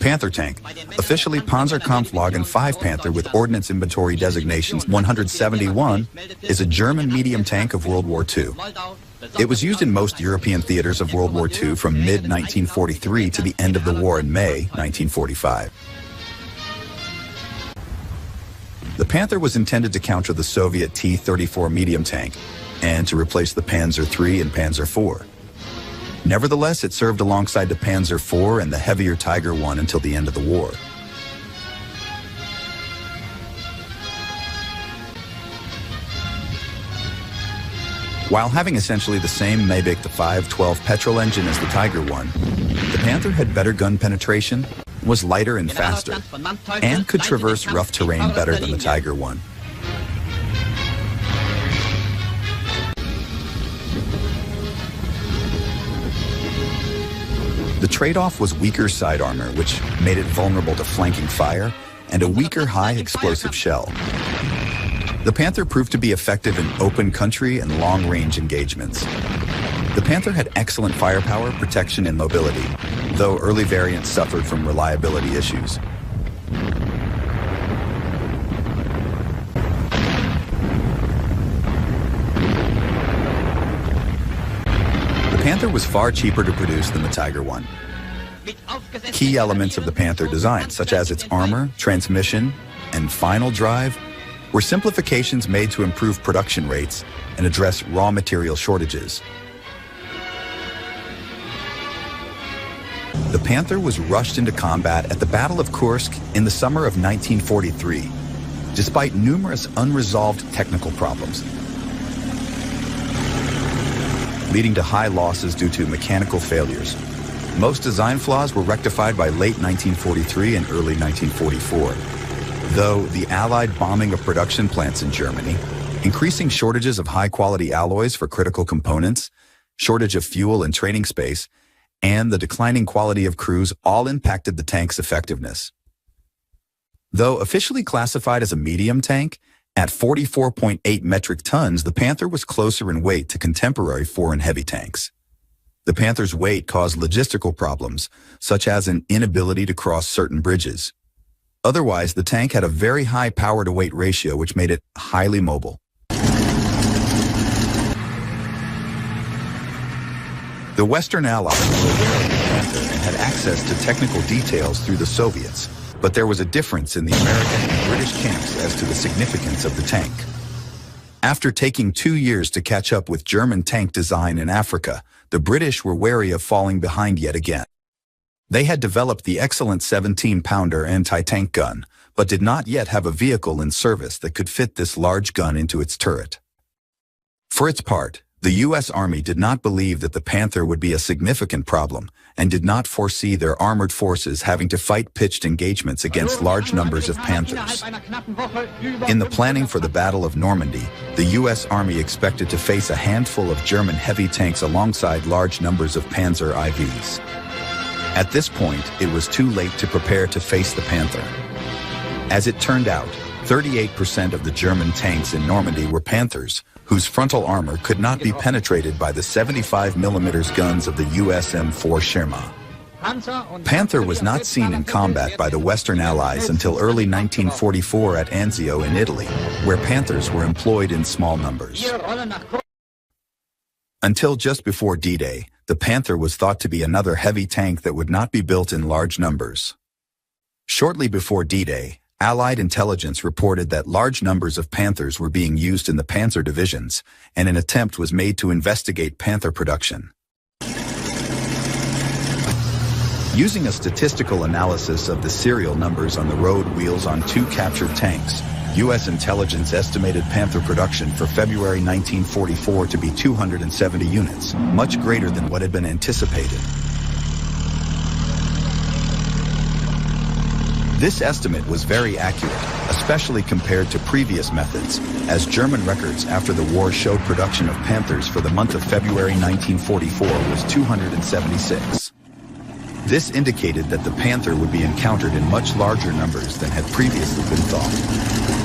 Panther tank, officially Panzerkampfwagen V Panther with ordnance inventory designations 171, is a German medium tank of World War II. It was used in most European theaters of World War II from mid-1943 to the end of the war in May 1945. The Panther was intended to counter the Soviet T-34 medium tank and to replace the Panzer III and Panzer IV. Nevertheless, it served alongside the Panzer IV and the heavier Tiger I until the end of the war. While having essentially the same Mavic the 512 petrol engine as the Tiger I, the Panther had better gun penetration, was lighter and faster, and could traverse rough terrain better than the Tiger I. The trade-off was weaker side armor, which made it vulnerable to flanking fire, and a weaker high-explosive shell. The Panther proved to be effective in open country and long-range engagements. The Panther had excellent firepower, protection, and mobility, though early variants suffered from reliability issues. The Panther was far cheaper to produce than the Tiger I. Key elements of the Panther design, such as its armor, transmission, and final drive, were simplifications made to improve production rates and address raw material shortages. The Panther was rushed into combat at the Battle of Kursk in the summer of 1943, despite numerous unresolved technical problems, leading to high losses due to mechanical failures. Most design flaws were rectified by late 1943 and early 1944. Though the Allied bombing of production plants in Germany, increasing shortages of high-quality alloys for critical components, shortage of fuel and training space, and the declining quality of crews all impacted the tank's effectiveness. Though officially classified as a medium tank, at 44.8 metric tons, the Panther was closer in weight to contemporary foreign heavy tanks. The Panther's weight caused logistical problems, such as an inability to cross certain bridges. Otherwise, the tank had a very high power-to-weight ratio, which made it highly mobile. The Western Allies were aware of the Panther and had access to technical details through the Soviets, but there was a difference in the American and British camps as to the significance of the tank. After taking 2 years to catch up with German tank design in Africa, the British were wary of falling behind yet again. They had developed the excellent 17-pounder anti-tank gun, but did not yet have a vehicle in service that could fit this large gun into its turret. For its part, the U.S. Army did not believe that the Panther would be a significant problem and did not foresee their armored forces having to fight pitched engagements against large numbers of Panthers. In the planning for the Battle of Normandy, the U.S. Army expected to face a handful of German heavy tanks alongside large numbers of Panzer IVs. At this point, it was too late to prepare to face the Panther. As it turned out, 38% of the German tanks in Normandy were Panthers, whose frontal armor could not be penetrated by the 75mm guns of the US M4 Sherman. Panther was not seen in combat by the Western Allies until early 1944 at Anzio in Italy, where Panthers were employed in small numbers. Until just before D-Day, the Panther was thought to be another heavy tank that would not be built in large numbers. Shortly before D-Day, Allied intelligence reported that large numbers of Panthers were being used in the Panzer divisions, and an attempt was made to investigate Panther production. Using a statistical analysis of the serial numbers on the road wheels on 2 captured tanks, U.S. intelligence estimated Panther production for February 1944 to be 270 units, much greater than what had been anticipated. This estimate was very accurate, especially compared to previous methods, as German records after the war showed production of Panthers for the month of February 1944 was 276. This indicated that the Panther would be encountered in much larger numbers than had previously been thought.